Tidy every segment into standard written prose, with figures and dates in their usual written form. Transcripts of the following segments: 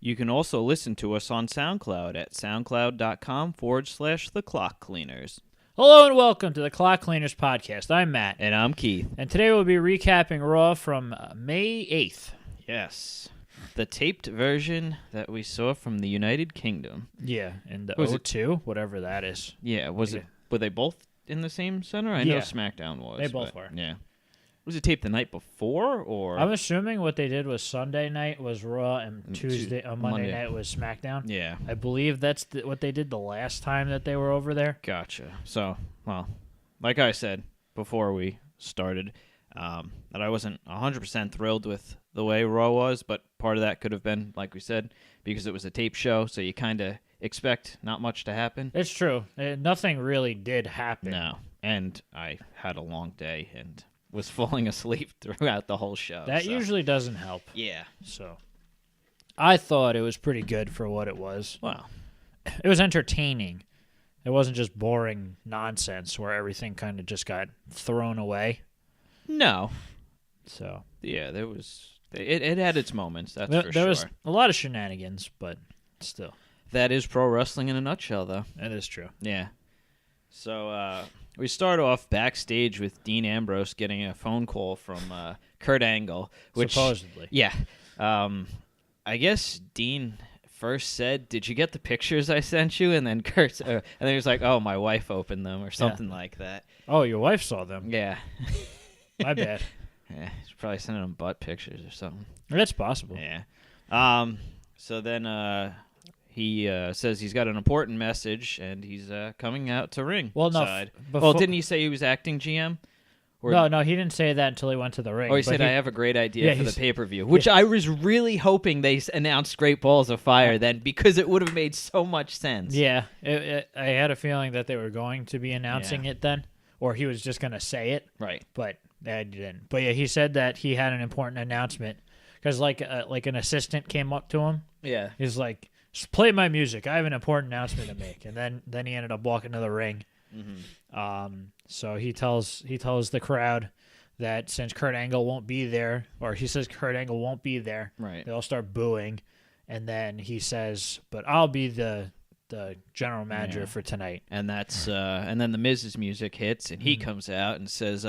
You can also listen to us on SoundCloud at soundcloud.com/theclockcleaners. Hello and welcome to the Clock Cleaners Podcast. I'm Matt. And I'm Keith. And today we'll be recapping Raw from May 8th. Yes. The taped version that we saw from the United Kingdom. Yeah, in the Was it- O2, whatever that is. Yeah, were they both in the same center? I know SmackDown was. They both were. Yeah. Was it taped the night before, or? I'm assuming what they did was Sunday night was Raw and Monday night was SmackDown. Yeah. I believe that's what they did the last time that they were over there. Gotcha. So, well, like I said before we started, that I wasn't 100% thrilled with the way Raw was, but part of that could have been, like we said, because it was a tape show, so you kind of expect not much to happen. It's true. Nothing really did happen. No. And I had a long day and was falling asleep throughout the whole show. That usually doesn't help. Yeah. So I thought it was pretty good for what it was. Wow. It was entertaining. It wasn't just boring nonsense where everything kind of just got thrown away. No. So Yeah, there was. It had its moments, that's for sure. There was a lot of shenanigans, but still. That is pro wrestling in a nutshell, though. That is true. Yeah. So we start off backstage with Dean Ambrose getting a phone call from Kurt Angle. Which, supposedly. Yeah. I guess Dean first said, "Did you get the pictures I sent you?" And then and then he was like, "Oh, my wife opened them," or something like that. Oh, your wife saw them. Yeah. My bad. Yeah, he's probably sending them butt pictures or something. That's possible. Yeah. So then he says he's got an important message and he's coming out to ring. Well, no. Well, didn't he say he was acting GM? Or, no, he didn't say that until he went to the ring. Or he said, I have a great idea for the pay-per-view, which I was really hoping they announced Great Balls of Fire then, because it would have made so much sense. Yeah, I had a feeling that they were going to be announcing it then, or he was just going to say it. Right. But they didn't. But yeah, he said that he had an important announcement, because like an assistant came up to him. Yeah. He's like, "Just play my music. I have an important announcement to make." And then he ended up walking to the ring. Mm-hmm. So he tells the crowd that since Kurt Angle won't be there, or he says Kurt Angle won't be there, right, they all start booing, and then he says, "But I'll be the general manager for tonight." And that's and then the Miz's music hits, and he comes out and says,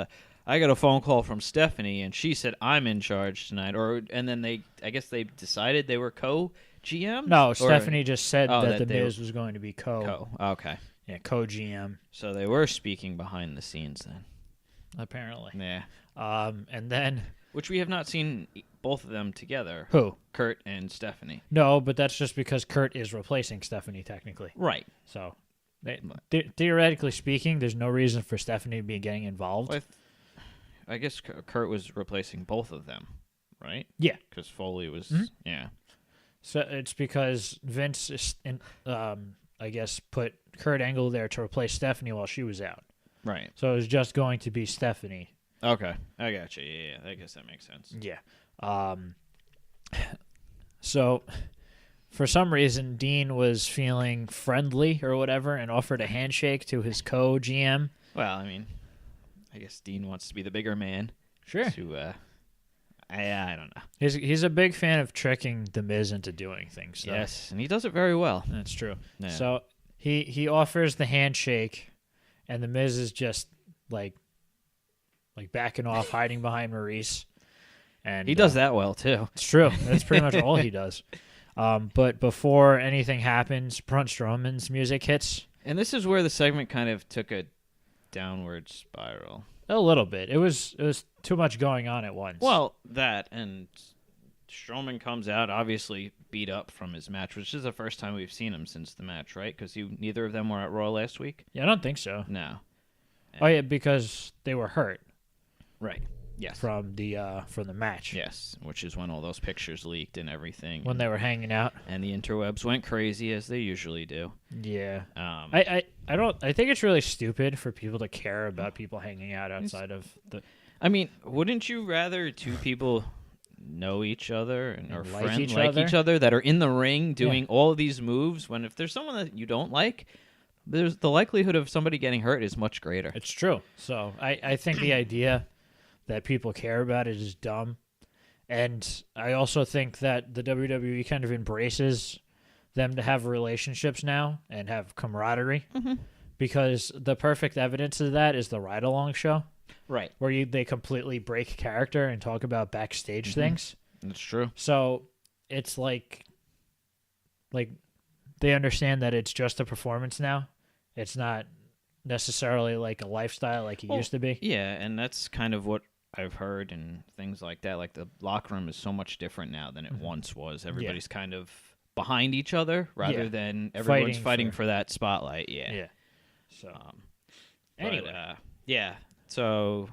"I got a phone call from Stephanie, and she said I'm in charge tonight." And then I guess they decided they were co-GM. No, Stephanie just said that the Miz was going to be co. Okay. Yeah, co-GM. So they were speaking behind the scenes then. Apparently. Yeah. And then... Which we have not seen both of them together. Who? Kurt and Stephanie. No, but that's just because Kurt is replacing Stephanie, technically. Right. So, theoretically speaking, there's no reason for Stephanie to be getting involved. Well, I guess Kurt was replacing both of them, right? Yeah. Because Foley was... Mm-hmm. Yeah. So it's because Vince is I guess, put Kurt Angle there to replace Stephanie while she was out. Right. So it was just going to be Stephanie. Okay. I got you. Yeah. I guess that makes sense. Yeah. So for some reason, Dean was feeling friendly or whatever and offered a handshake to his co-GM. Well, I mean, I guess Dean wants to be the bigger man. Sure. I don't know. He's a big fan of tricking the Miz into doing things. So. Yes, and he does it very well. That's true. Yeah. So he offers the handshake, and the Miz is just like backing off, hiding behind Maurice. And he does that well too. It's true. That's pretty much all he does. But before anything happens, Braun Strowman's music hits. And this is where the segment kind of took a downward spiral. A little bit. It was too much going on at once. Well, that, and Strowman comes out obviously beat up from his match, which is the first time we've seen him since the match, right? Because neither of them were at Raw last week. Yeah, I don't think so. No. Oh yeah, because they were hurt. Right. Yes. From the match. Yes, which is when all those pictures leaked and everything. When they were hanging out. And the interwebs went crazy as they usually do. Yeah. I think it's really stupid for people to care about people hanging out outside of the... I mean, wouldn't you rather two people know each other and are like friends, each other that are in the ring doing all of these moves, when if there's someone that you don't like, there's the likelihood of somebody getting hurt is much greater. It's true. So I think the idea that people care about it is dumb. And I also think that the WWE kind of embraces them to have relationships now and have camaraderie. Mm-hmm. Because the perfect evidence of that is the Ride Along show. Right. Where they completely break character and talk about backstage things. That's true. So it's like they understand that it's just a performance now. It's not necessarily like a lifestyle like it used to be. Yeah, and that's kind of what I've heard and things like that. Like the locker room is so much different now than it once was. Everybody's kind of behind each other rather than everyone's fighting for that spotlight. Yeah. Yeah. So anyway, so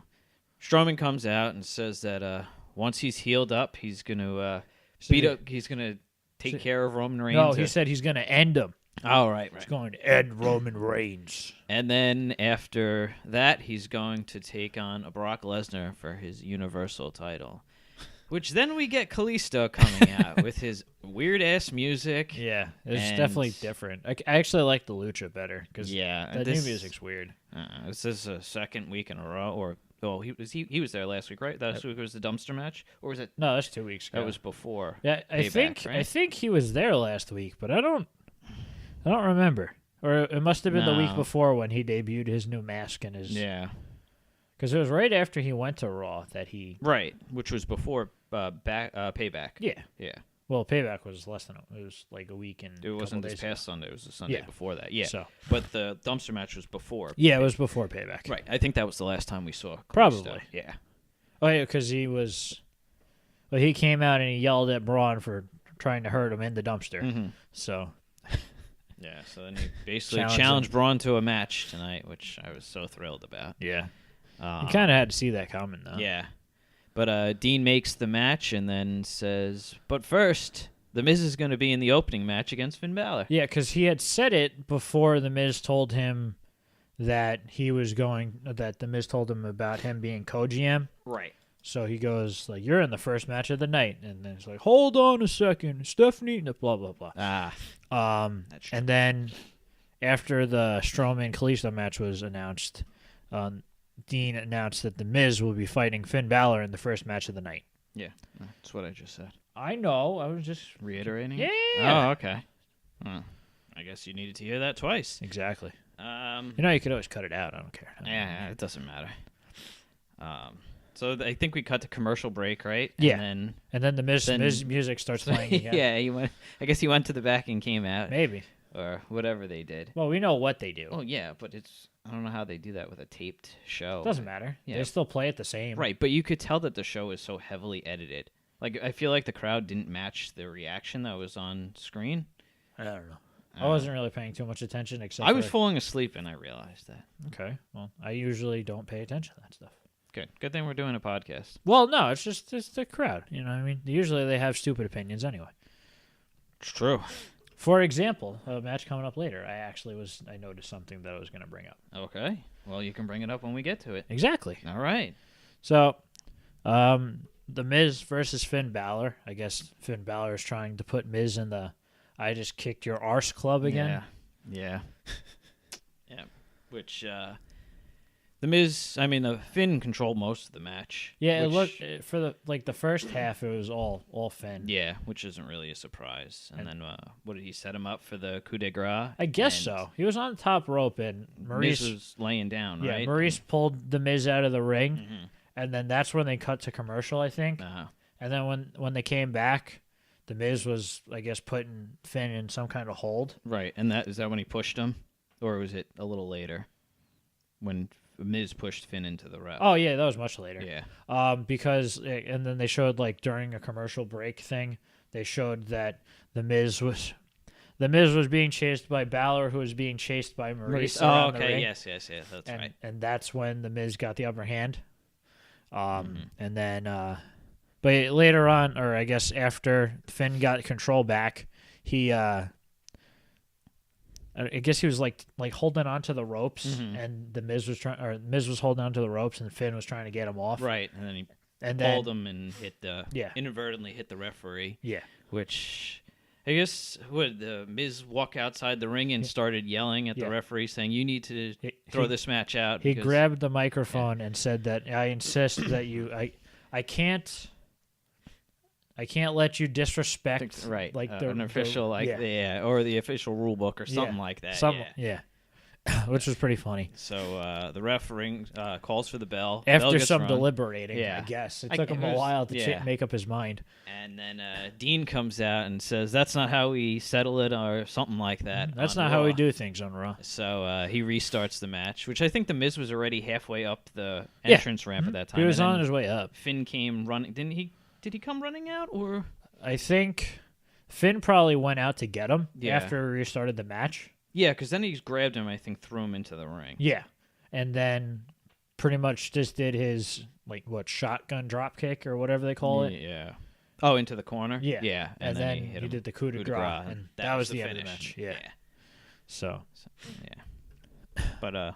Strowman comes out and says that once he's healed up, he's gonna he's gonna take care of Roman Reigns. No, he said he's gonna end him. Oh, right. He's going to end Roman Reigns. And then after that, he's going to take on a Brock Lesnar for his Universal title. Which then we get Kalisto coming out with his weird-ass music. Yeah, it's definitely different. I actually like the Lucha better because the new music's weird. This is a second week in a row, he was there last week, right? Last week was the dumpster match, or was it? No, that's 2 weeks ago. That was before. Yeah, Payback, I think he was there last week, but I don't remember. Or it must have been the week before when he debuted his new mask and his. Yeah. Because it was right after he went to Raw that he. Right, which was before Payback. Yeah. Yeah. Well, Payback was less than it was like a week and. It wasn't this past Sunday. It was the Sunday before that. Yeah. So. But the dumpster match was before. Yeah, it was before Payback. Right. I think that was the last time we saw Kalisto. Probably. Yeah. Oh yeah, because he was. Well, he came out and he yelled at Braun for trying to hurt him in the dumpster. Mm-hmm. So. Yeah, so then he basically challenged Braun to a match tonight, which I was so thrilled about. Yeah. You kind of had to see that coming, though. Yeah. But Dean makes the match and then says, but first, The Miz is going to be in the opening match against Finn Balor. Yeah, because he had said it before The Miz told him that The Miz told him about him being co-GM. Right. So he goes, like, you're in the first match of the night. And then it's like, hold on a second. Stephanie, blah, blah, blah. That's true. And then after the Strowman-Kalisto match was announced, Dean announced that The Miz will be fighting Finn Balor in the first match of the night. Yeah, that's what I just said. I know. I was just reiterating. Yeah. Oh, okay. Well, I guess you needed to hear that twice. Exactly. You could always cut it out. I don't care. Yeah, it doesn't matter. So I think we cut to commercial break, right? Yeah. And then the Miz music starts playing again. Yeah, I guess he went to the back and came out. Maybe. Or whatever they did. Well, we know what they do. Oh, yeah, but I don't know how they do that with a taped show. Doesn't matter. Yeah. They still play it the same. Right, but you could tell that the show is so heavily edited. Like, I feel like the crowd didn't match the reaction that was on screen. I don't know. I wasn't really paying too much attention. I was falling asleep and I realized that. Okay. Well, I usually don't pay attention to that stuff. Good thing we're doing a podcast. Well, no, it's just the crowd. You know what I mean? Usually they have stupid opinions anyway. It's true. For example, a match coming up later, I noticed something that I was going to bring up. Okay. Well, you can bring it up when we get to it. Exactly. All right. So, The Miz versus Finn Balor. I guess Finn Balor is trying to put Miz in the I just kicked your arse club again. Yeah. Yeah. Which, The Miz, the Finn controlled most of the match. Yeah, it looked for the first half. It was all Finn. Yeah, which isn't really a surprise. And then, what did he set him up for the coup de grace? I guess so. He was on the top rope, and Maurice was laying down. Yeah, right? Maurice pulled the Miz out of the ring, and then that's when they cut to commercial, I think. And then when they came back, the Miz was, I guess, putting Finn in some kind of hold. Right, and is that when he pushed him, or was it a little later when Miz pushed Finn into the ref? Oh yeah, that was much later. Yeah. Because and then they showed during a commercial break thing, they showed that the Miz was being chased by Balor, who was being chased by Maurice. Oh, okay. Yes. That's right. And that's when the Miz got the upper hand. And then, but later on, or I guess after Finn got control back, he I guess he was like holding onto the ropes, and the Miz was holding onto the ropes, and Finn was trying to get him off. Right, and then he pulled him and inadvertently hit the referee. Yeah, which I guess the Miz walk outside the ring and started yelling at the referee, saying, "You need to throw this match out." He grabbed the microphone and said that I insist that I can't. I can't let you disrespect right, like an official or the official rule book or something like that. Which was pretty funny. So the ref calls for the bell. After bell some rung. deliberating, I guess. It took him a while to make up his mind. And then Dean comes out and says, that's not how we settle it or something like that. That's not how we do things on Raw. So he restarts the match, which I think The Miz was already halfway up the entrance ramp at that time. He was on his way up. Finn came running. Did he come running out? Or I think Finn probably went out to get him after we restarted the match. Yeah, because then he grabbed him, I think, threw him into the ring. Yeah. And then pretty much just did his, shotgun drop kick or whatever they call it. Yeah. Oh, into the corner? Yeah. Yeah. And then he did the coup de grace, and that was the end of the match. Yeah. So, yeah. But,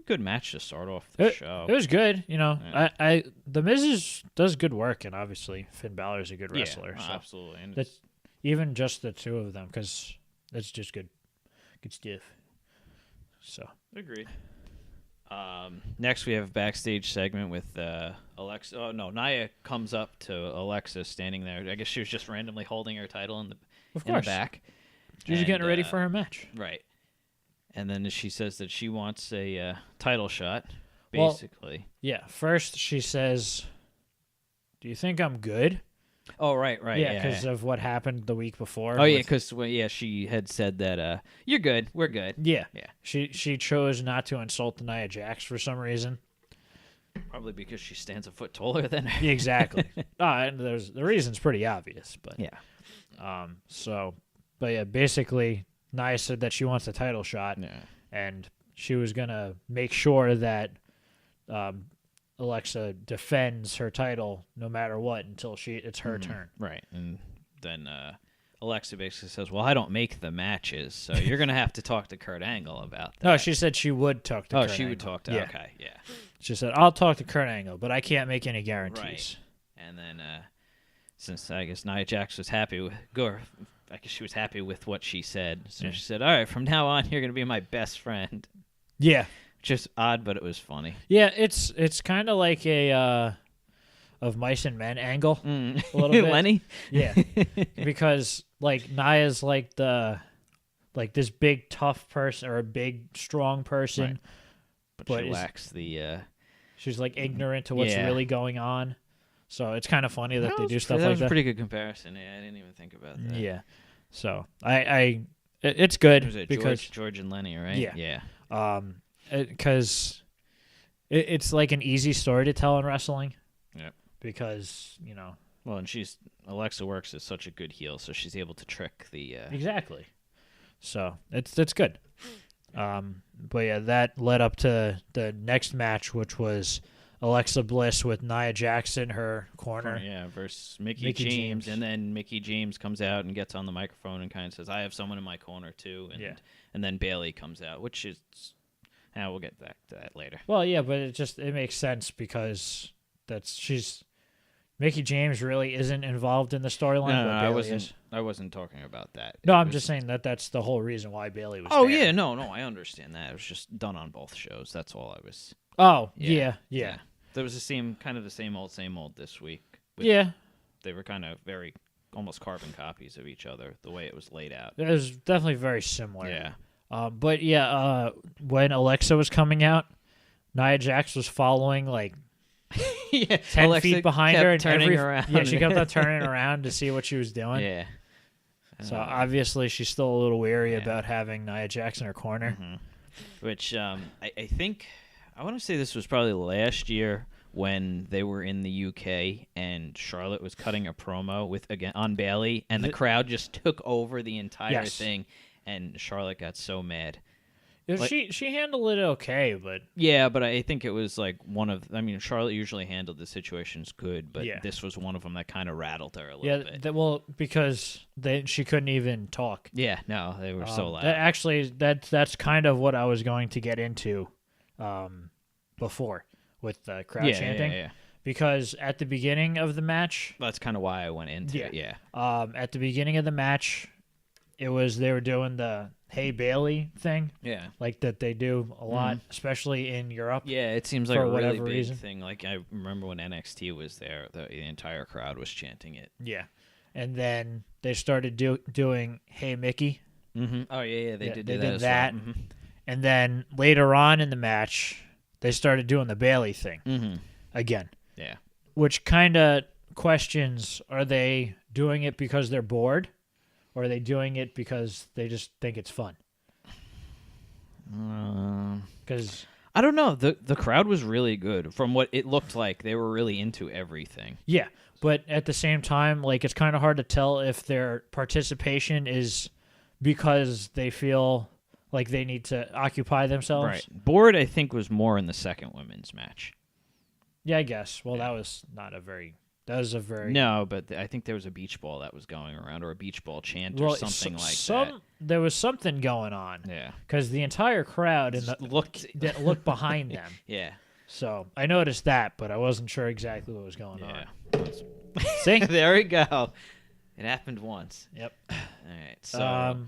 good match to start off the show. It was good. The Miz does good work, and obviously Finn Balor's a good wrestler. Yeah, so absolutely. And that's even just the two of them, because that's just good stuff. So agreed. Next, we have a backstage segment with Alexa. Oh no, Nia comes up to Alexa standing there. I guess she was just randomly holding her title in the back. She was getting ready for her match, right? And then she says that she wants a title shot. Basically, First, she says, "Do you think I'm good?" Oh, right. Yeah, because of what happened the week before. Oh, yeah, because she had said that, you're good, we're good. Yeah. She chose not to insult Nia Jax for some reason. Probably because she stands a foot taller than her. Exactly. And the reason's pretty obvious, but yeah. Basically, Nia said that she wants a title shot, and she was gonna make sure that Alexa defends her title no matter what until it's her turn. Right. And then Alexa basically says, well, I don't make the matches, so you're going to have to talk to Kurt Angle about that. No, she said she would talk to Kurt Angle. Oh, she would talk to okay, yeah. She said, I'll talk to Kurt Angle, but I can't make any guarantees. Right. And then since I guess Nia Jax was happy with I guess she was happy with what she said. So she said, all right, from now on, you're going to be my best friend. Yeah. Just odd, but it was funny. Yeah, it's kind of like a of Mice and Men angle a little bit. Lenny? Yeah, because Nia's this big tough person or a big strong person, right. But she lacks the. She's ignorant to what's really going on, so it's kind of funny that they do stuff like that. That was a pretty good comparison. Yeah, I didn't even think about that. Yeah, so it's good because George and Lenny, right? Yeah. Because it's like an easy story to tell in wrestling. Yep. Because, Well, and Alexa works as such a good heel, so she's able to trick the... Exactly. So, it's good. But yeah, that led up to the next match, which was Alexa Bliss with Nia Jax in her corner. Yeah, versus Mickey James. And then Mickey James comes out and gets on the microphone and kind of says, I have someone in my corner, too. And then Bayley comes out, which is... we'll get back to that later. Well, yeah, but it makes sense because Mickey James really isn't involved in the storyline. No, I wasn't talking about that. No, I'm just saying that's the whole reason why Bayley was. Oh there. yeah, no, I understand that. It was just done on both shows. That's all I was. Oh yeah. There was the same old this week. They were kind of very almost carbon copies of each other. The way it was laid out. It was definitely very similar. Yeah. When Alexa was coming out, Nia Jax was following 10 Alexa feet behind her and turning around. Yeah, she kept on turning around to see what she was doing. Yeah. So obviously she's still a little weary about having Nia Jax in her corner. Mm-hmm. Which I think I want to say this was probably last year when they were in the UK and Charlotte was cutting a promo on Bayley and the crowd just took over the entire thing. And Charlotte got so mad. She handled it okay, but... Yeah, but I think it was Charlotte usually handled the situations good, but this was one of them that kind of rattled her a little bit. Because she couldn't even talk. Yeah, no, they were so loud. That's kind of what I was going to get into before with the crowd chanting. Yeah. Because at the beginning of the match... That's kind of why I went into it, yeah. At the beginning of the match... They were doing the Hey Bailey thing. Yeah. That they do a lot, especially in Europe. Yeah, it seems like a really big thing. I remember when NXT was there, the entire crowd was chanting it. Yeah. and then they started doing Hey Mickey. Mm-hmm. Oh yeah, they They did did that. that. Well. Mm-hmm. And then later on in the match, they started doing the Bailey thing Mm-hmm. again, Yeah. which kind of questions, are they doing it because they're bored, or are they doing it because they just think it's fun? Because I don't know. The crowd was really good. From what it looked like, they were really into everything. yeah, but at the same time, like, it's kind of hard to tell if their participation is because they feel like they need to occupy themselves. Right. Board, I think, was more in the second women's match. Yeah, I guess. Well, Yeah. that was a very No, but I think there was a beach ball that was going around, or a beach ball chant, or well, something like that. There was something going on. Yeah. Because the entire crowd Looked. that looked behind them. Yeah. So I noticed that, but I wasn't sure exactly what was going Yeah. on. See? There we go. It happened once. Yep. All right. So,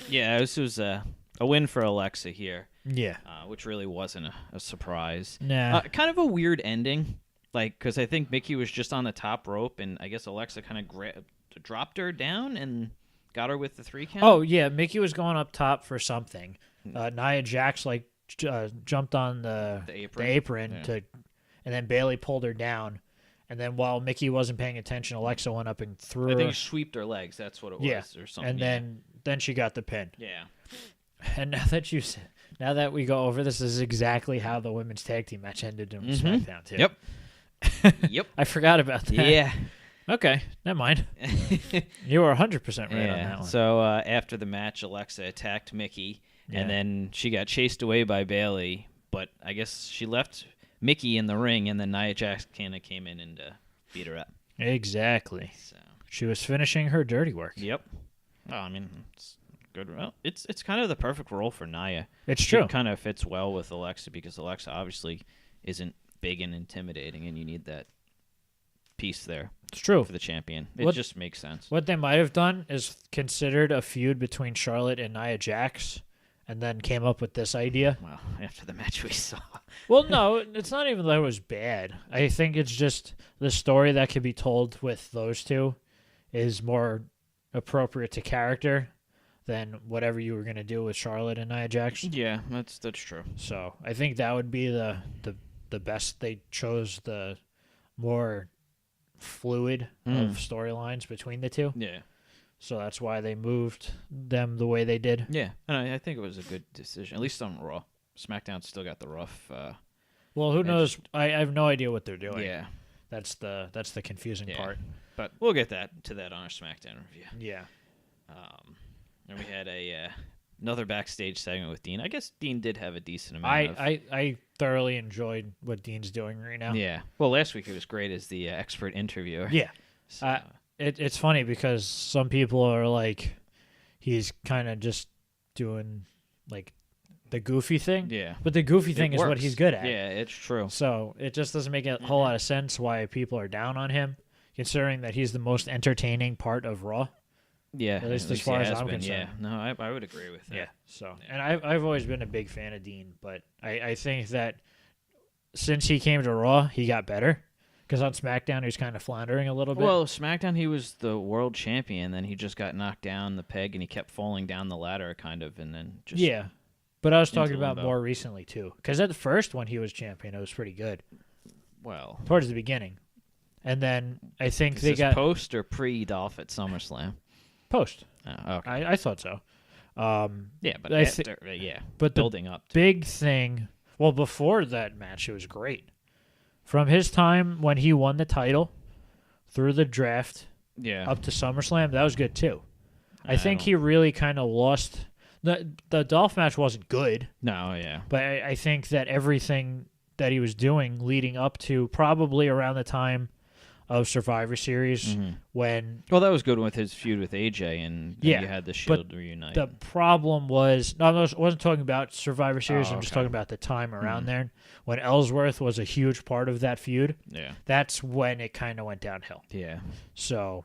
yeah, this was a win for Alexa here, Yeah. which really wasn't a surprise. Nah. Kind of a weird ending, like, because I think Mickey was just on the top rope, and I guess Alexa kind of dropped her down and got her with the 3 count. Oh, yeah. Mickey was going up top for something. Nia Jax, like, jumped on the apron Yeah. and then Bailey pulled her down. And then while Mickey wasn't paying attention, Alexa went up and threw her. I think she sweeped her legs. That's what it was, or something. And then she got the pin. Yeah. And now that we go over this, is exactly how the women's tag team match ended in SmackDown too. Yep. Yep. I forgot about that. Yeah. Okay, never mind. You were 100% right on that one. So after the match, Alexa attacked Mickey, and then she got chased away by Bailey. But I guess she left Mickey in the ring, and then Nia Jax kind of came in and beat her up. Exactly. So. She was finishing her dirty work. Yep. Well, I mean, it's good. Well, it's kind of the perfect role for Nia. It's true. It kind of fits well with Alexa, because Alexa obviously isn't big and intimidating, and you need that piece there. It's true. For the champion. It just makes sense. What they might have done is considered a feud between Charlotte and Nia Jax, and then came up with this idea. Well, after the match we saw. Well, no, it's not even that it was bad. I think it's just the story that could be told with those two is more appropriate to character than whatever you were going to do with Charlotte and Nia Jax. Yeah, that's true. So I think that would be the best. They chose the more fluid of storylines between the two. Yeah. So that's why they moved them the way they did. Yeah, and I think it was a good decision, at least on Raw. SmackDown still got the rough. Well, who knows? I have no idea what they're doing. Yeah. That's the confusing part. But we'll get to that on our SmackDown review. Yeah. And we had another backstage segment with Dean. I guess Dean did have a decent amount I thoroughly enjoyed what Dean's doing right now. Yeah. Well, last week it was great as the expert interviewer. Yeah. So, It's funny because some people are like, he's kind of just doing like the goofy thing. yeah. But the goofy thing It is what works. he's good at. Yeah, it's true. So it just doesn't make a whole lot of sense why people are down on him, considering that he's the most entertaining part of Raw. Yeah. At least as he far as has I'm been, concerned. Yeah. No, I would agree with that. Yeah. So, and I've always been a big fan of Dean, but I think that since he came to Raw, he got better. Because on SmackDown, he was kind of floundering a little bit. Well, SmackDown, he was the world champion, then he just got knocked down the peg, and he kept falling down the ladder, kind of, and then just... Yeah. But I was talking into about limbo. more recently, too. Because at the first, when he was champion, it was pretty good. Well... Towards the beginning. And then I think Is they this got... post or pre-Dolph at SummerSlam? Post. Oh, okay. I thought so. Yeah, but I after, but building up. Big thing... Well, before that match, it was great. From his time when he won the title through the draft up to SummerSlam, that was good too. I think he really kind of lost. The Dolph match wasn't good. No, yeah. But I think that everything that he was doing leading up to probably around the time of Survivor Series when... Well, that was good with his feud with AJ, and you had the Shield reunite. The problem was... No, I wasn't talking about Survivor Series. I'm just okay. talking about the time around there. When Ellsworth was a huge part of that feud, that's when it kind of went downhill. Yeah. So...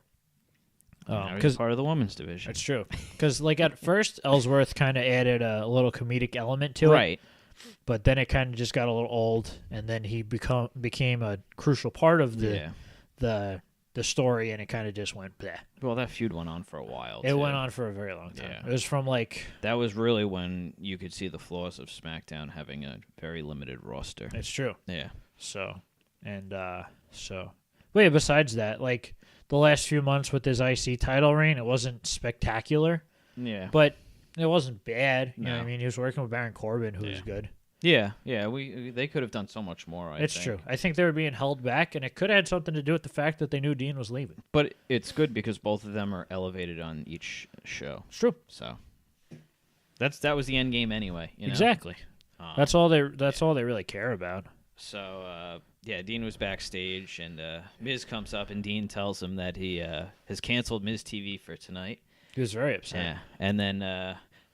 Because part of the women's division. It's true. Because like at first, Ellsworth kind of added a little comedic element to it. Right. But then it kind of just got a little old, and then he became a crucial part of the the story, and it kind of just went bleh. Well, that feud went on for a while. It too. went on for a very long time. Yeah. It was from like That was really when you could see the flaws of SmackDown having a very limited roster. it's true. Yeah. So but yeah, besides that, like the last few months with his IC title reign, it wasn't spectacular, Yeah. but it wasn't bad. You know what I No. mean? He was working with Baron Corbin, who was Yeah. good. Yeah. They could have done so much more. I It's think. true. I think they were being held back, and it could have had something to do with the fact that they knew Dean was leaving. But it's good because both of them are elevated on each show. It's true. So that was the end game anyway. You know? Exactly. That's all they really care about. So Dean was backstage, and Miz comes up, and Dean tells him that he has canceled Miz TV for tonight. He was very upset. Yeah, and then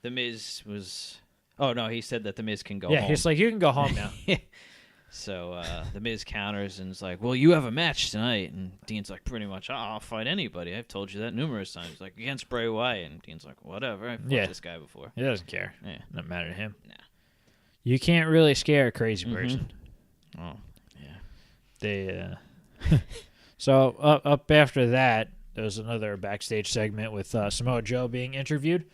the Miz was. Oh no, he said that the Miz can go Yeah, home. he's like, you can go home now. So the Miz counters and is like, "Well, you have a match tonight," and Dean's like, "Pretty much, I'll fight anybody. I've told you that numerous times." Like against Bray Wyatt, and Dean's like, "Whatever, I've fought this guy before." He doesn't care. Yeah, Doesn't matter to him. Nah. You can't really scare a crazy Mhm. person. Oh, yeah. They So up after that, there was another backstage segment with Samoa Joe being interviewed.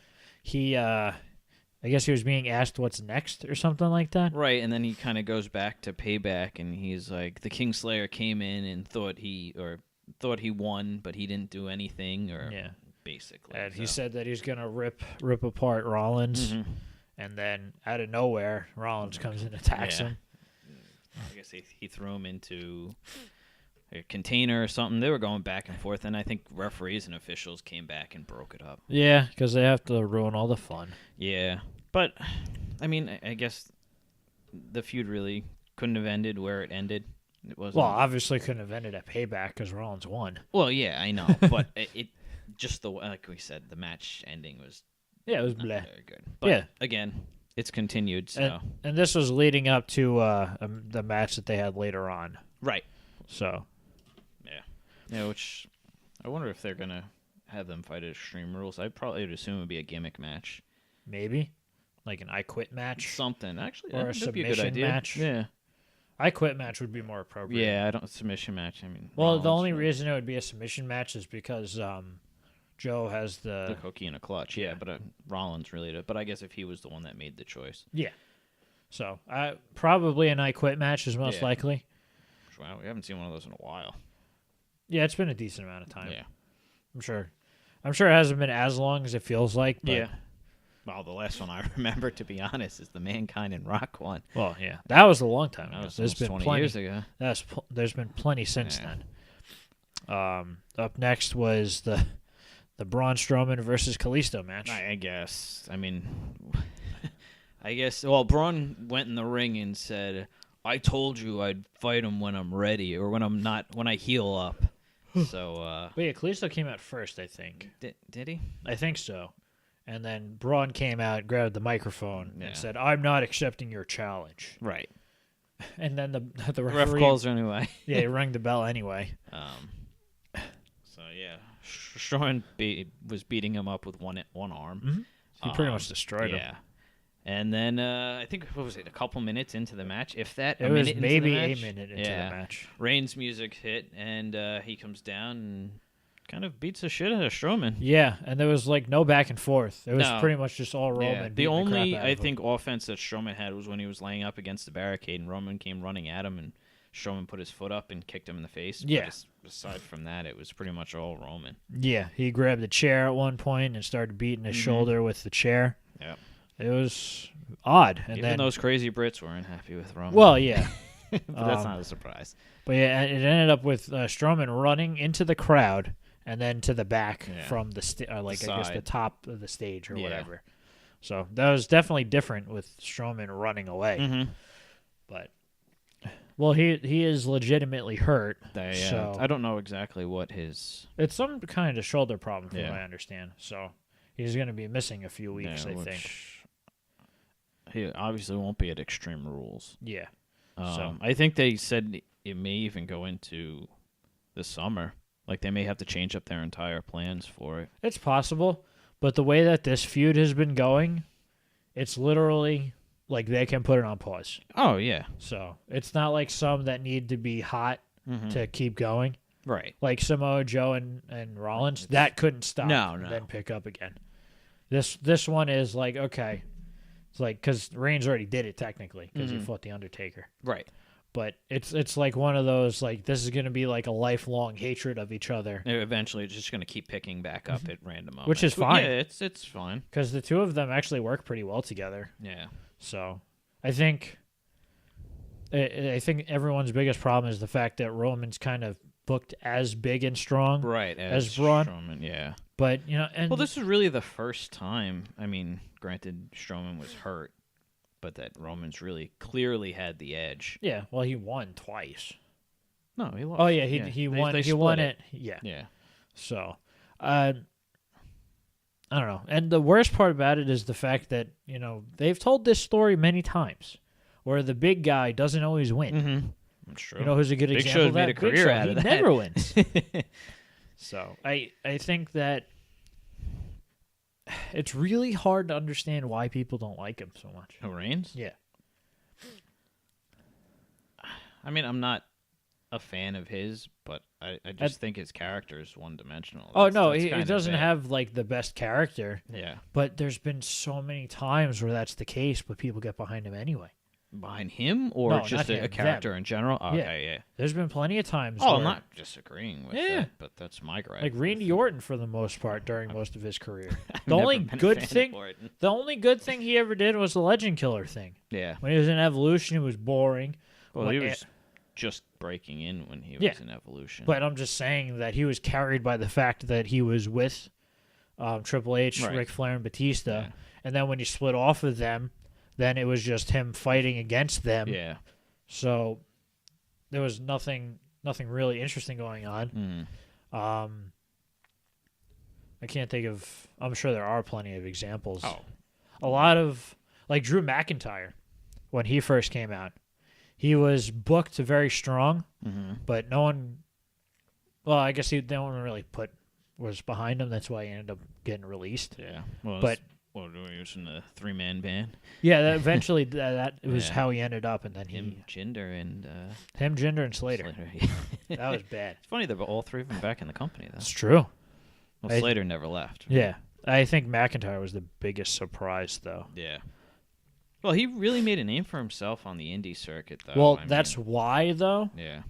He I guess he was being asked what's next or something like that. Right, and then he kind of goes back to Payback, and he's like, the Kingslayer came in and thought he won, but he didn't do anything, or basically. And he said that he's gonna rip apart Rollins, and then out of nowhere, Rollins comes in and attacks him. I guess he threw him into a container or something. They were going back and forth, and I think referees and officials came back and broke it up. Yeah, because they have to ruin all the fun. Yeah, but I mean, I guess the feud really couldn't have ended where it ended. It wasn't. Well, obviously couldn't have ended at Payback because Rollins won. Well, yeah, I know, but it just like we said, the match ending was Yeah, it was not bleh. very good. But again, it's continued. So And this was leading up to the match that they had later on. right, So yeah, which I wonder if they're gonna have them fight at Extreme Rules. I'd probably would assume it would be a gimmick match, maybe like an I Quit match something. Actually, or a that'd be a good submission idea. match. Yeah, I Quit match would be more appropriate. yeah. I don't submission match. I mean, Well, the Rollins, only reason it would be a submission match is because Joe has the cookie in a clutch. Yeah, but Rollins really did. But I guess if he was the one that made the choice, So probably an I Quit match is most Yeah. likely. wow, we haven't seen one of those in a while. Yeah, it's been a decent amount of time. Yeah, I'm sure it hasn't been as long as it feels like. But, yeah. Well, the last one I remember, to be honest, is the Mankind and Rock one. Well, yeah, that was a long time That ago. was There's almost been 20 plenty. years ago. There's been plenty since Yeah. then. Up next was the Braun Strowman versus Kalisto match. I guess. I mean, Well, Braun went in the ring and said, "I told you I'd fight him when I'm ready, or when I heal up." So, But yeah, Kalisto came out first, I think. did he? I think so. And then Braun came out, grabbed the microphone, Yeah. and said, "I'm not accepting your challenge." Right. And then the Ref referee, calls her anyway. yeah, he rang the bell anyway. So yeah, Strowman was beating him up with one arm. He pretty much destroyed him. Yeah. And then I think, what was it, a couple minutes into the match, if that. It a was minute into maybe the a match? minute into the match. Reigns' music hit, and he comes down and kind of beats the shit out of Strowman. Yeah, and there was like no back and forth. It was No. pretty much just all Roman. The beating only, crap out I of him. think, offense that Strowman had was when he was laying up against the barricade, and Roman came running at him, and Strowman put his foot up and kicked him in the face. Yeah. But aside from that, it was pretty much all Roman. Yeah, he grabbed the chair at one point and started beating his shoulder with the chair. Yeah. It was odd. And Even then those crazy Brits weren't happy with Roman. well, yeah. but that's not a surprise. But yeah, it ended up with Strowman running into the crowd and then to the back Yeah. from the I guess the side. top of the stage or Yeah. whatever. So that was definitely different with Strowman running away. Mm-hmm. But well, he is legitimately hurt. So I don't know exactly what his. it's some kind of shoulder problem, from Yeah. what I understand. So he's going to be missing a few weeks, I think. which he obviously won't be at Extreme Rules. Yeah. I think they said it may even go into the summer. Like they may have to change up their entire plans for it. It's possible, but the way that this feud has been going, it's literally like they can put it on pause. Oh yeah. So it's not like some that need to be hot to keep going. Right. like Samoa Joe and Rollins, that couldn't stop No, and no. then pick up again. This one is like, okay. It's like, because Reigns already did it technically because he fought The Undertaker. Right. But it's like one of those, like, this is going to be like a lifelong hatred of each other. Eventually, it's just going to keep picking back up at random moments. Which is fine. Yeah, it's fine. Because the two of them actually work pretty well together. Yeah. So I think everyone's biggest problem is the fact that Roman's kind of booked as big and strong. Right. As Braun. Strowman, yeah. But, you know, and Well, this is really the first time. I mean, granted, Strowman was hurt, but that Roman's really clearly had the edge. yeah, well, he won twice. No, he lost. Oh yeah, he won. They He won split it. Yeah. Yeah. So, I don't know. And the worst part about it is the fact that, you know, they've told this story many times, where the big guy doesn't always win. Mm-hmm. That's true. You know who's a good Big example Show's of that? made a Big career Show. out He of that. never wins. So I think that it's really hard to understand why people don't like him so much. Who, Reigns? Yeah. I mean, I'm not a fan of his, but I just think his character is one-dimensional. Oh, That's- no, that's he kind of doesn't it. have, like, the best character. Yeah. But there's been so many times where that's the case, but people get behind him anyway. Behind him or No, just not a him, character them. in general? Oh, Yeah. okay, yeah. There's been plenty of times Oh, where, I'm not disagreeing with Yeah. that, but that's my gripe. like Randy Orton for the most part during most of his career. I've The never only been a good fan of thing, Orton. the only good thing he ever did was the Legend Killer thing. Yeah. When he was in Evolution, it was boring. Well, When he it- was just breaking in when he was Yeah. in Evolution. But I'm just saying that he was carried by the fact that he was with Triple H, Right. Ric Flair, and Batista. Yeah. And then when you split off of them, then it was just him fighting against them. Yeah. So there was nothing really interesting going on. Mm. I can't think of. I'm sure there are plenty of examples. Oh. A lot of, like Drew McIntyre, when he first came out, he was booked very strong, but no one. Well, I guess no one really was behind him. That's why he ended up getting released. Yeah. Well, But- what were we using the 3-man band? Yeah, eventually that was Yeah. how he ended up, and then Him, Jinder, and him, Jinder, and Slater. Yeah. That was bad. It's funny that all three of them back in the company though. It's true. Well, Slater never left. Yeah, I think McIntyre was the biggest surprise, though. Yeah. Well, he really made a name for himself on the indie circuit, though. Well, I that's mean, why, though, yeah,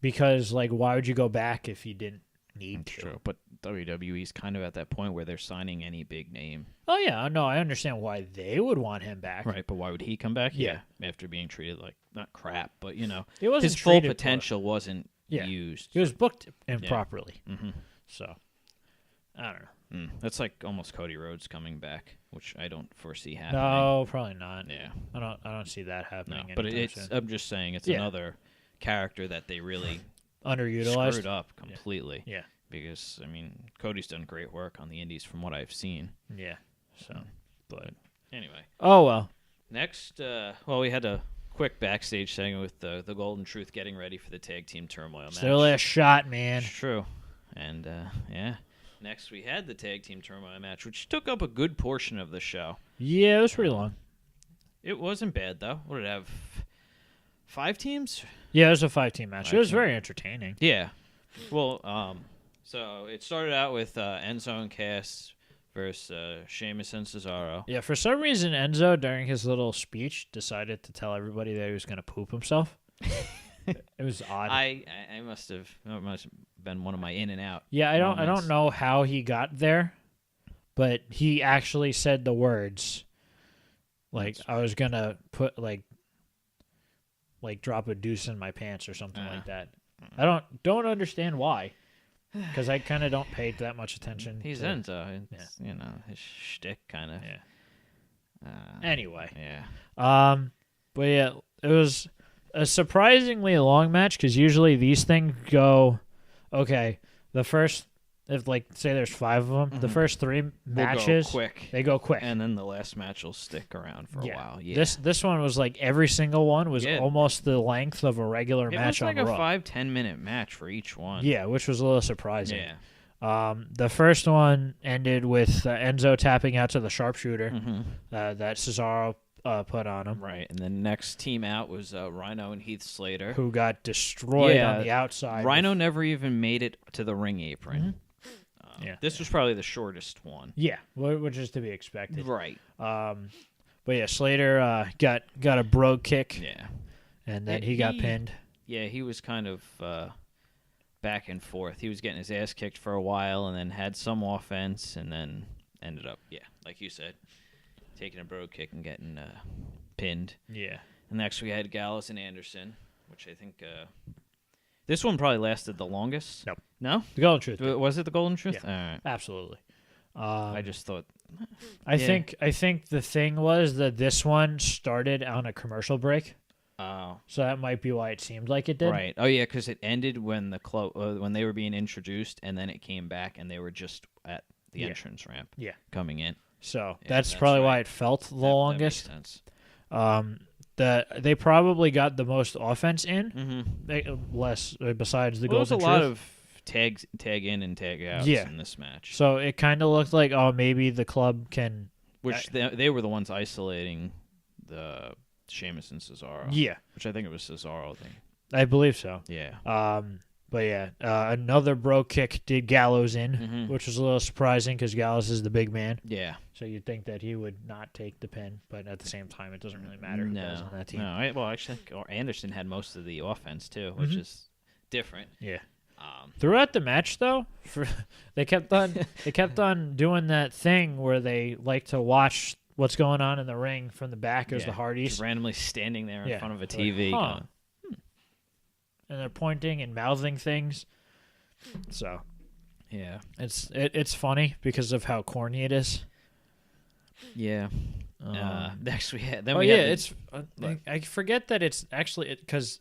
because like, why would you go back if you didn't need that's to? true. But WWE's kind of at that point where they're signing any big name, Oh yeah, no, I understand why they would want him back. right? But why would he come back? Yeah. After being treated like not crap, but you know, He wasn't his full treated potential wasn't Yeah. used. He was booked improperly, Mm-hmm. so I don't know. That's like almost Cody Rhodes coming back, which I don't foresee happening. No, probably not. Yeah. I don't see that No, happening. but anytime it's. soon. I'm just saying it's Yeah. another character that they really Underutilized. screwed up completely. Yeah. Because I mean, Cody's done great work on the Indies from what I've seen. Yeah. So, but Anyway, oh well. next, we had a quick backstage segment with the Golden Truth getting ready for the tag team turmoil It's match. their last shot, man. It's true, and yeah. Next, we had the tag team turmoil match, which took up a good portion of the show. Yeah, it was pretty long. It wasn't bad though. What did it have? 5 teams? Yeah, it was a 5-team match. It was 5-team. very entertaining. Yeah. Well, so it started out with Enzo and Cass versus Sheamus and Cesaro. Yeah, for some reason, Enzo, during his little speech, decided to tell everybody that he was going to poop himself. It was odd. I must have been one of my in and out. Yeah, I moments. don't know how he got there, but he actually said the words. Like, I was gonna put like drop a deuce in my pants or something like that. I don't understand why, because I kind of don't pay that much attention. He's to, Enzo. It's, you know, his shtick kind of. Yeah. Anyway, Yeah. but yeah, it was a surprisingly long match because usually these things go, okay, the first, if like say there's 5 of them, the first 3 matches, They'll go quick. they go quick. And then the last match will stick around for a while. Yeah. This one was like every single one was Yeah. almost the length of a regular it match was like on a Raw. 5-10 minute match for each one. Yeah, which was a little surprising. Yeah. The first one ended with Enzo tapping out to the sharpshooter Mm-hmm. that Cesaro put on him, Right, and the next team out was Rhino and Heath Slater. who got destroyed Yeah, on the outside. Rhino never even made it to the ring apron. Yeah. This was probably the shortest one. Yeah, which is to be expected. Right. But yeah, Slater got a brogue kick, Yeah. and then he got pinned. Yeah, he was kind of back and forth. He was getting his ass kicked for a while, and then had some offense, and then ended up, like you said, taking a brogue kick and getting pinned. Yeah. And next we had Gallows and Anderson, which I think this one probably lasted the longest. Nope. No? The Golden Truth. Was it the Golden Truth? Yeah. All right. Absolutely. I just thought. I think the thing was that this one started on a commercial break, Oh. so that might be why it seemed like it did. Right. Oh, yeah, because it ended when when they were being introduced, and then it came back, and they were just at the entrance ramp. Yeah. Coming in. So Yeah, that's that's probably right. why it felt the longest. That makes sense. They probably got the most offense in, Mm-hmm. less besides the Well, there's Golden a lot Truth. of tag in and tag out Yeah. in this match. So it kind of looked like, oh, maybe the club can. Which they were the ones isolating the Sheamus and Cesaro. Yeah, Which I think it was Cesaro thing. I believe so. Yeah. But yeah, another brogue kick did Gallows in, Mhm. which was a little surprising because Gallows is the big man. Yeah. So you'd think that he would not take the pin, but at the same time, it doesn't really matter who does on that team. No. Well, actually, Anderson had most of the offense too, which is different. Yeah. Throughout the match, though, they kept on doing that thing where they like to watch what's going on in the ring from the back as the Hardys, Just randomly standing there in Yeah. front of a Like, TV. huh. And they're pointing and mouthing things. So Yeah. it's funny because of how corny it is. Yeah. Next we had. Then Oh we yeah, had it's I forget that it's actually because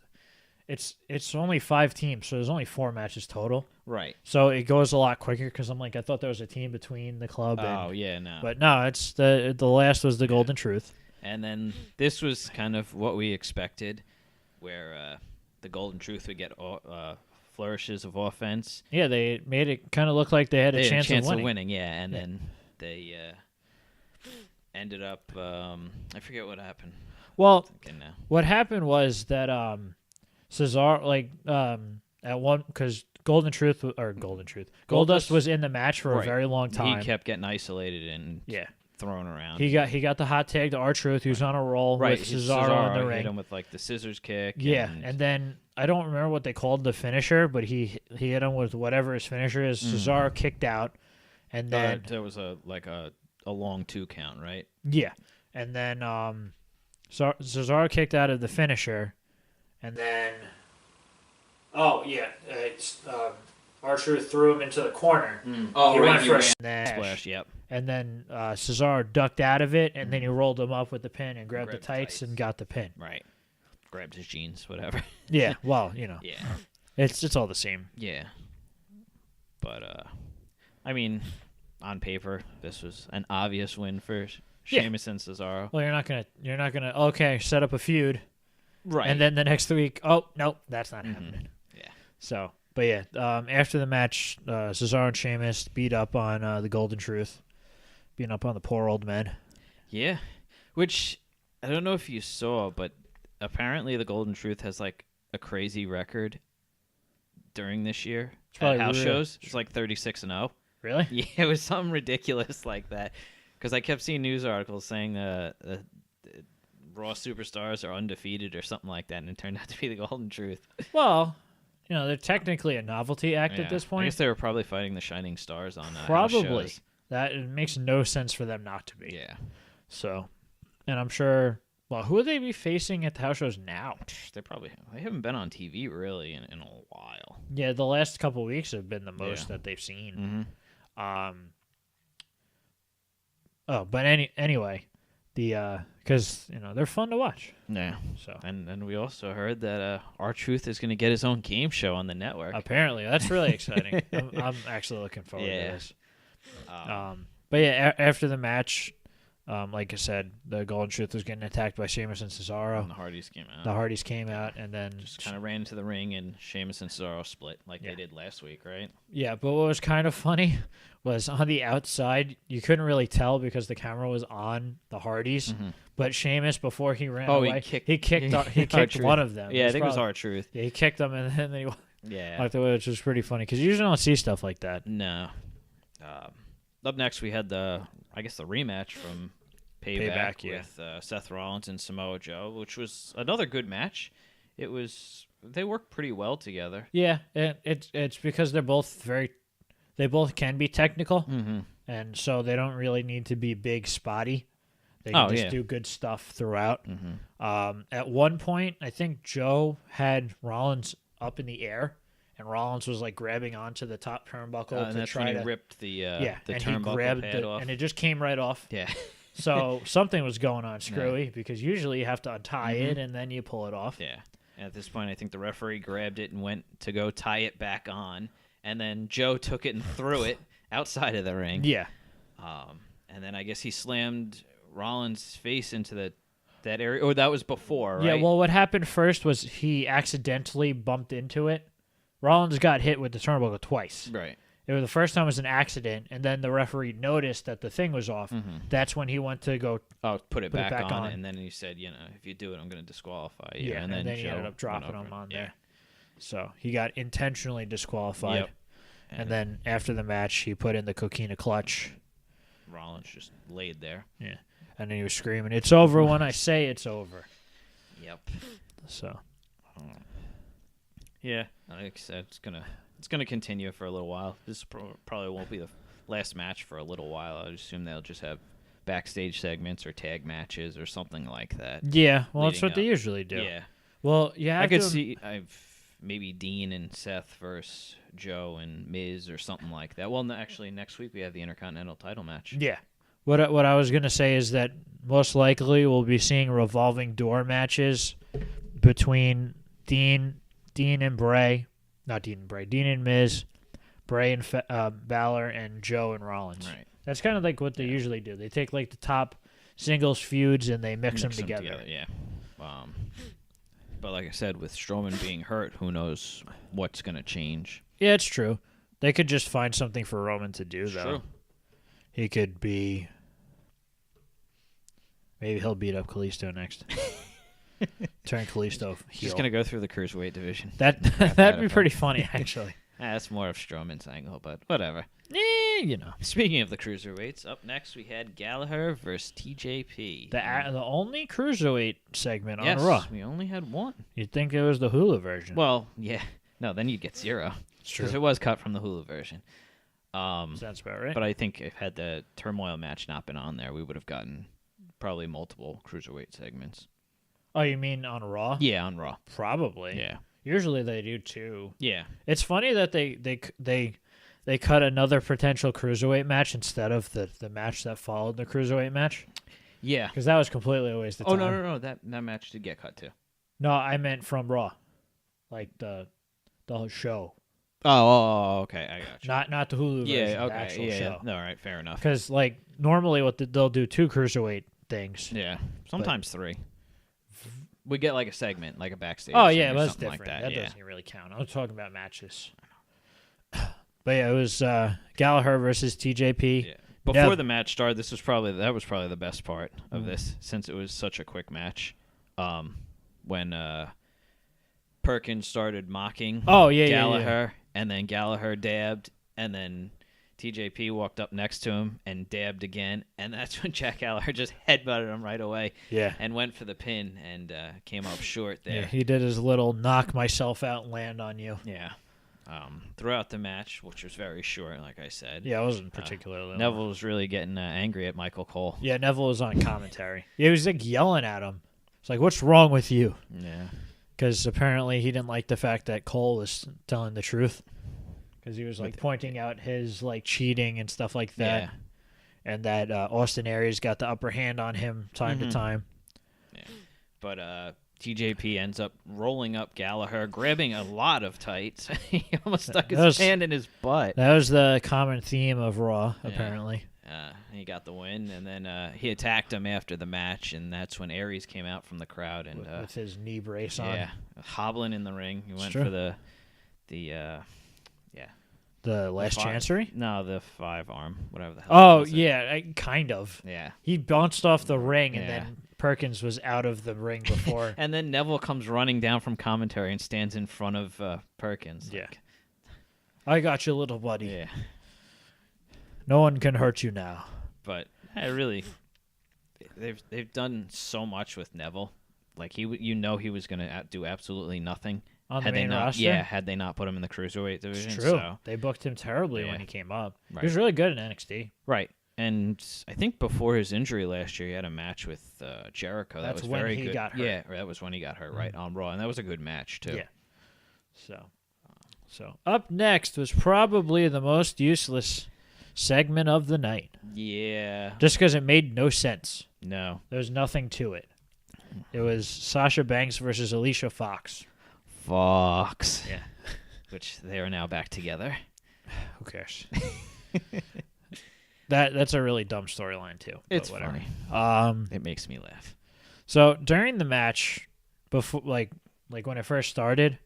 it's only 5 teams, so there's only 4 matches total. right. So it goes a lot quicker because I'm like I thought there was a team between the club. Oh and, yeah, no. But no, it's the last was the Golden Truth. And then this was kind of what we expected, where the Golden Truth would get flourishes of offense. Yeah, they made it kind of look like they had a They chance, had of winning. Yeah, and then they ended up. I forget what happened. Well, Thinking now. what happened was that Cesaro at one because Goldust was in the match for Right. a very long time. He kept getting isolated and Yeah. thrown around. He got the hot tag to R-Truth, who's on a roll right. with Cesaro in the hit ring. him with like the scissors kick. Yeah, and then I don't remember what they called the finisher, but he hit him with whatever his finisher is. Cesaro kicked out, and then there was a long 2 count, right? yeah, and then Cesaro kicked out of the finisher, and then R-Truth threw him into the corner. Oh, He right. went He for a ran. Splash. Yep. And then Cesaro ducked out of it, and then he rolled him up with the pin and grabbed the tights and got the pin. Right. Grabbed his jeans, whatever. Yeah, well, Yeah. it's all the same. Yeah. But I mean, on paper, this was an obvious win for Sheamus and Cesaro. Well, you're not gonna okay set up a feud, Right. and then the next week, oh nope, that's not happening. Yeah. So, but yeah, after the match, Cesaro and Sheamus beat up on the Golden Truth, beating up on the poor old men. Yeah. Which I don't know if you saw, but apparently the Golden Truth has like a crazy record during this year at house shows. It's like 36-0. Really? Yeah, it was something ridiculous like that. Because I kept seeing news articles saying Raw superstars are undefeated or something like that, and it turned out to be the Golden Truth. Well, they're technically a novelty act at this I point. guess they were probably fighting the Shining Stars on house Probably. shows. That it makes no sense for them not to be. Yeah. So, and I'm sure. Well, who would they be facing at the house shows now? They haven't been on TV really in a while. Yeah, the last couple weeks have been the most Yeah. that they've seen. Mm-hmm. But anyway, because they're fun to watch. Yeah. So And we also heard that R-Truth is going to get his own game show on the network. apparently that's really exciting. I'm actually looking forward to Yeah. this. But yeah, after the match, Like I said, the Golden Truth was getting attacked by Sheamus and Cesaro. And the Hardys came out. The Hardys came out, and then Just kind of ran into the ring, and Sheamus and Cesaro split like they did last week, right? Yeah, but what was kind of funny was on the outside, you couldn't really tell because the camera was on the Hardys. Mm-hmm. But Sheamus, before he ran away, he kicked R-Truth. one of them. Yeah, I think it was R-Truth. Yeah, he kicked them, and then he Yeah. walked away, which was pretty funny because you usually don't see stuff like that. No. Up next, we had the rematch from Payback yeah. with Seth Rollins and Samoa Joe, which was another good match. They worked pretty well together. Yeah, it's because they both can be technical, Mm-hmm. and so they don't really need to be big spotty. They can just do good stuff throughout. Mm-hmm. At one point, I think Joe had Rollins up in the air, and Rollins was like grabbing onto the top turnbuckle And to that's try when he to ripped the and he turnbuckle grabbed pad off. and it just came right off. Yeah. So something was going on screwy because usually you have to untie it and then you pull it off. Yeah. And at this point, I think the referee grabbed it and went to go tie it back on, and then Joe took it and threw it outside of the ring. Yeah. And then I guess he slammed Rollins' face into that area. Or that was before, right? Yeah, well, what happened first was he accidentally bumped into it. Rollins got hit with the turnbuckle twice. Right. It was the first time was an accident, and then the referee noticed that the thing was off. Mm-hmm. That's when he went to go. Put it back on, and then he said, if you do it, I'm going to disqualify you. Yeah, and then he ended up dropping him on there. So he got intentionally disqualified. Yep. And then after the match, he put in the coquina clutch. Rollins just laid there. Yeah. And then he was screaming, "It's over when I say it's over." Yep. So. Yeah, like I said, it's gonna continue for a little while. This probably won't be the last match for a little while. I assume they'll just have backstage segments or tag matches or something like that. Yeah, well, that's what they up. usually do. Yeah. Well, yeah, I could see maybe Dean and Seth versus Joe and Miz or something like that. Well, actually, next week we have the Intercontinental title match. Yeah. What I was gonna say is that most likely we'll be seeing revolving door matches between Dean and Bray, not Dean and Bray, Dean and Miz, Bray and Balor, and Joe and Rollins. Right. That's kind of like what they usually do. They take like the top singles feuds and they mix them together. Yeah. But like I said, with Strowman being hurt, who knows what's going to change. Yeah, it's true. They could just find something for Roman to do, though. True. He could be... Maybe he'll beat up Kalisto next. Turn Kalisto heel. Just going to go through the Cruiserweight division. That'd be pretty funny, actually. That's more of Strowman's angle, but whatever. You know. Speaking of the Cruiserweights, up next we had Gallagher versus TJP. The only Cruiserweight segment yes, on Raw. We only had one. You'd think it was the Hulu version. Well, yeah. No, then you'd get 0. It's true. Because it was cut from the Hulu version. Sounds about right. But I think if had the Turmoil match not been on there, we would have gotten probably multiple Cruiserweight segments. Oh, you mean on Raw? Yeah, on Raw. Probably. Yeah. Usually they do too. Yeah. It's funny that they cut another potential Cruiserweight match instead of the match that followed the Cruiserweight match. Yeah. Because that was completely a waste of time. Oh, no. That match did get cut too. No, I meant from Raw. Like the whole show. Oh, okay. I got you. Not the Hulu version, Yeah, the okay. actual Yeah. show. No, all right. Fair enough. Because like normally they'll do 2 Cruiserweight things. Yeah. Sometimes 3. We get like a segment, like a backstage. Oh yeah, or that's something different. Like that yeah. doesn't really count. I was talking about matches. But yeah, it was Gallagher versus TJP. Yeah. Before the match started, that was probably the best part of this, since it was such a quick match. When Perkins started mocking Gallagher, and then Gallagher dabbed, and then TJP walked up next to him and dabbed again, and that's when Jack Gallagher just headbutted him right away. Yeah. And went for the pin and came up short there. Yeah, he did his little knock myself out and land on you. Yeah. Throughout the match, which was very short, like I said. Yeah, it wasn't particularly long. Neville was really getting angry at Michael Cole. Yeah, Neville was on commentary. He was like yelling at him. It's like, what's wrong with you? Yeah. Because apparently he didn't like the fact that Cole was telling the truth. Because he was like pointing out his like cheating and stuff like that. Yeah. And that Austin Aries got the upper hand on him time to time. Yeah. But TJP ends up rolling up Gallagher, grabbing a lot of tights. He almost stuck his hand in his butt. That was the common theme of Raw, apparently. He got the win, and then he attacked him after the match, and that's when Aries came out from the crowd and with his knee brace on. Yeah, hobbling in the ring. He went true. for the The last chancery? No, the 5-arm, whatever the hell. Oh, was it. yeah, kind of. Yeah. He bounced off the ring, and then Perkins was out of the ring before. And then Neville comes running down from commentary and stands in front of Perkins. Yeah. I got you, little buddy. Yeah. No one can hurt you now. But really, they've done so much with Neville. Like he was going to do absolutely nothing On the had main they not, roster? Yeah, had they not put him in the cruiserweight division. It's true. So. They booked him terribly Yeah. when he came up. Right. He was really good in NXT. Right. And I think before his injury last year, he had a match with Jericho. That That's was when very he good. got hurt. Yeah, that was when he got hurt, right, on Raw. And that was a good match, too. Yeah. So up next was probably the most useless segment of the night. Yeah. Just because it made no sense. No. There was nothing to it. It was Sasha Banks versus Alicia Fox. Fox. Yeah. Which they are now back together. Who cares? That's a really dumb storyline too. It's whatever. funny. It makes me laugh. So during the match, before like when it first started,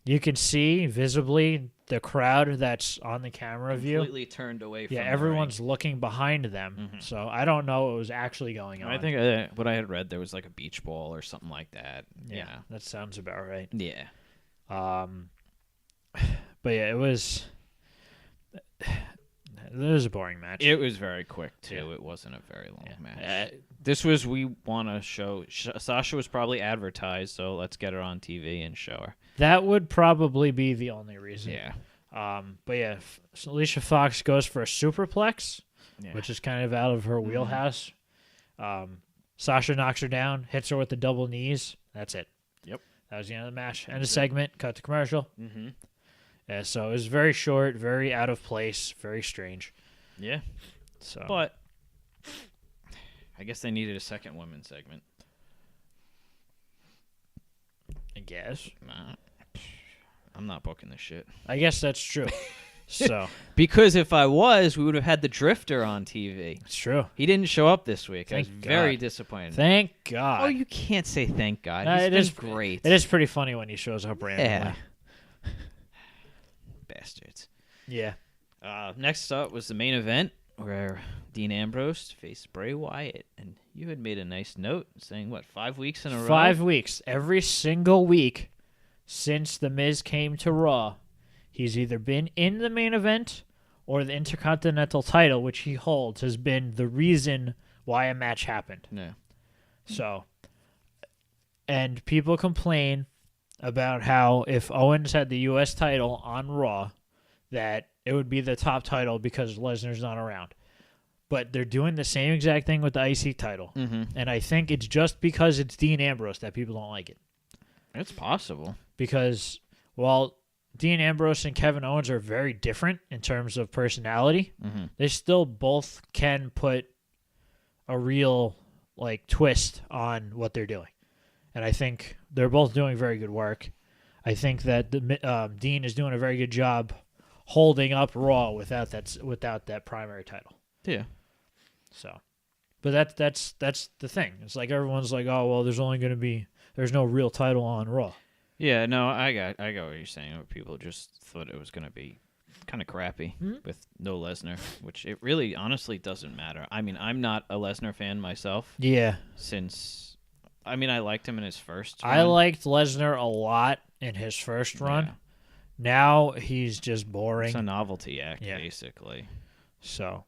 you can see visibly the crowd that's on the camera view. Completely turned away from Yeah, the everyone's ring. looking behind them. So I don't know what was actually going on. I think what I had read, there was like a beach ball or something like that. Yeah, that sounds about right. Yeah. But yeah, it was a boring match. It was very quick, too. Yeah. It wasn't a very long match. This was, we want to show, Sasha was probably advertised, so let's get her on TV and show her. That would probably be the only reason. Yeah. But yeah, Alicia Fox goes for a superplex, Yeah. which is kind of out of her wheelhouse. Sasha knocks her down, hits her with the double knees. That's it. Yep. That was the end of the match. End of segment, cut to commercial. Mm-hmm. Yeah, so it was very short, very out of place, very strange. Yeah. So, But I guess they needed a second women's segment. I guess. Nah. I'm not booking this shit. I guess that's true. So Because if I was, we would have had the Drifter on TV. it's true. He didn't show up this week. I was Thank very God. disappointed. Thank God. Oh, you can't say thank God. No, He's it been is great. It is pretty funny when he shows up randomly. Yeah. Bastards. Yeah. Next up was the main event where Dean Ambrose faced Bray Wyatt. And you had made a nice note saying, 5 weeks in a row? 5 weeks. Every single week since The Miz came to Raw, he's either been in the main event or the Intercontinental title, which he holds, has been the reason why a match happened. No. So, and people complain about how if Owens had the U.S. title on Raw, that it would be the top title because Lesnar's not around. But they're doing the same exact thing with the IC title. Mm-hmm. And I think it's just because it's Dean Ambrose that people don't like it. It's possible. Because while Dean Ambrose and Kevin Owens are very different in terms of personality, they still both can put a real twist on what they're doing. And I think they're both doing very good work. I think that Dean is doing a very good job holding up Raw without that primary title. Yeah. So, but that's the thing. It's like everyone's like, oh well, there's no real title on Raw. Yeah, no, I got what you're saying. People just thought it was going to be kind of crappy with no Lesnar, which it really honestly doesn't matter. I mean, I'm not a Lesnar fan myself. Yeah. I liked him in his first run. I liked Lesnar a lot in his first run. Yeah. Now he's just boring. It's a novelty act, basically. So,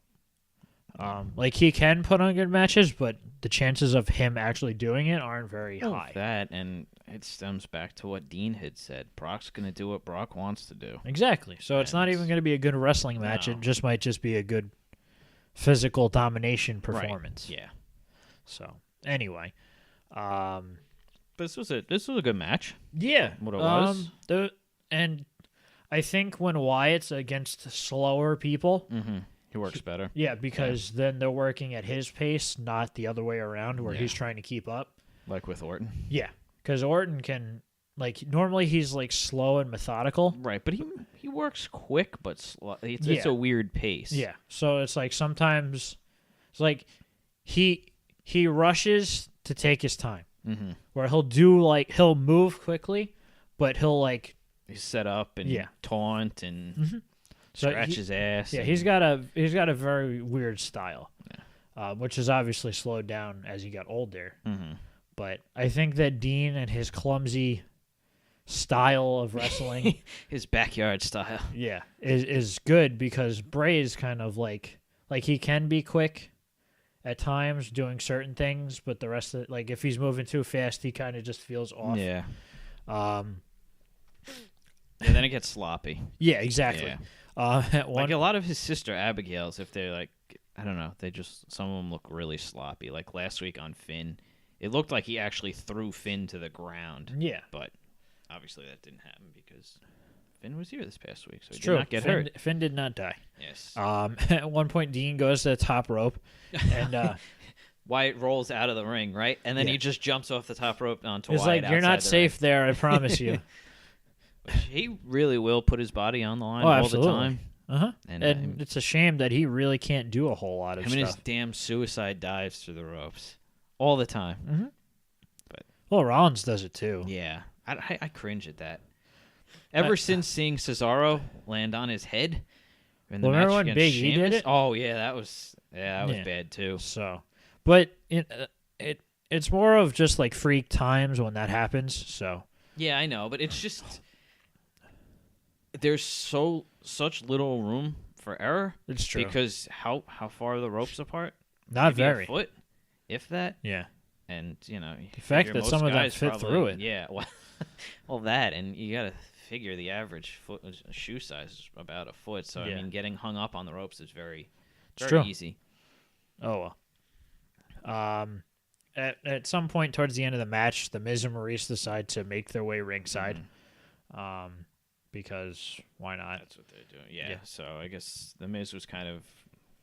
he can put on good matches, but the chances of him actually doing it aren't very high. That, and it stems back to what Dean had said. Brock's going to do what Brock wants to do. Exactly. So it's not even going to be a good wrestling match. No. It just might be a good physical domination performance. Right. Yeah. So anyway, but this was a good match. Yeah, What it was. And I think when Wyatt's against slower people, He works better. yeah, because then they're working at his pace, not the other way around where Yeah. he's trying to keep up. Like with Orton. Yeah, because Orton can like normally he's like slow and methodical. Right, but he works quick, but it's a weird pace. Yeah. So it's like sometimes it's like he rushes to take his time. Mm-hmm. Where he'll move quickly, but he'll like He's set up and taunt and scratch his ass. Yeah, he's got a very weird style, which is obviously slowed down as he got older. Mm-hmm. But I think that Dean and his clumsy style of wrestling, his backyard style, is good because Bray is kind of like he can be quick at times doing certain things, but the rest of it, like if he's moving too fast, he kind of just feels off. Yeah. And then it gets sloppy. Yeah, exactly. Yeah. Like a lot of his sister Abigail's, if they're like, I don't know, some of them look really sloppy. Like last week on Finn, it looked like he actually threw Finn to the ground. Yeah. But obviously that didn't happen because Finn was here this past week, so he did not get hurt. Finn did not die. Yes. At one point, Dean goes to the top rope, and Wyatt rolls out of the ring, right? And then he just jumps off the top rope onto Wyatt. He's like, "You're not safe there, I promise you." He really will put his body on the line all absolutely. the time. Uh-huh. And it's a shame that he really can't do a whole lot of stuff. And his damn suicide dives through the ropes all the time. Mm-hmm. But Rollins does it too. Yeah, I cringe at that. Ever since seeing Cesaro land on his head in the match against Big Sheamus, E did it? Oh yeah, that was bad too. So, but it's more of just like freak times when that happens. So yeah, I know, but it's just there's such little room for error. It's true because how far are the ropes apart? Not Maybe very. A foot, if that. Yeah. And the fact that some of them fit through it. Yeah, well, that, and you got to figure the average shoe size is about a foot. So I mean, getting hung up on the ropes is very easy. Oh well. At some point towards the end of the match, the Miz and Maurice decide to make their way ringside. Mm-hmm. Because why not? That's what they're doing. Yeah. So I guess the Miz was kind of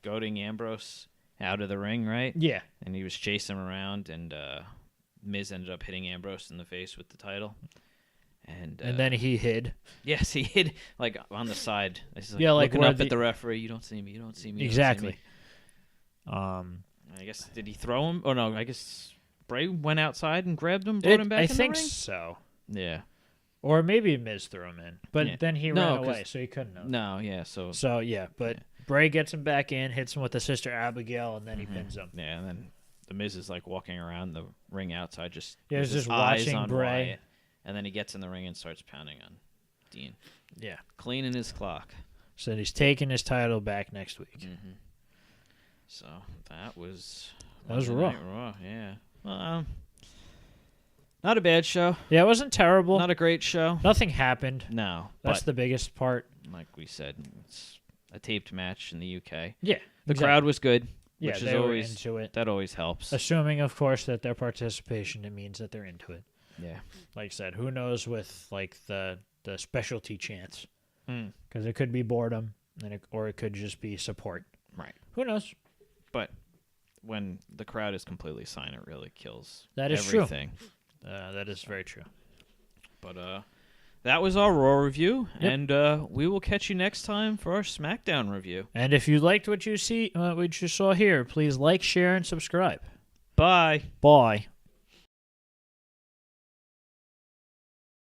goading Ambrose out of the ring, right? Yeah. And he was chasing him around, and Miz ended up hitting Ambrose in the face with the title. And then he hid. Yes, he hid like on the side. Like, like looking up at the referee. You don't see me. You don't see me. Exactly. I guess did he throw him? Oh no, I guess Bray went outside and grabbed him, brought him back. I in the think ring? so. Yeah. Or maybe Miz threw him in, but then he ran away, so he couldn't have. No, yeah. So Bray gets him back in, hits him with the Sister Abigail, and then he pins him. Yeah, and then the Miz is like walking around the ring outside, just he's just eyes watching on Bray. Wyatt, and then he gets in the ring and starts pounding on Dean. Yeah, cleaning his clock. So he's taking his title back next week. Mm-hmm. So that was Raw. Raw. Yeah. Well, not a bad show. Yeah, it wasn't terrible. Not a great show. Nothing happened. No. That's the biggest part. Like we said, it's a taped match in the UK. Yeah. The crowd was good. Yeah, which they is were always, into it. That always helps. Assuming, of course, that their participation, it means that they're into it. Yeah. Like I said, who knows with like the specialty chants. Mm. Because it could be boredom, or it could just be support. Right. Who knows? But when the crowd is completely silent, it really kills that is everything. True. That is very true. But that was our Raw review, yep. And we will catch you next time for our SmackDown review. And if you liked what you saw here, please like, share, and subscribe. Bye. Bye.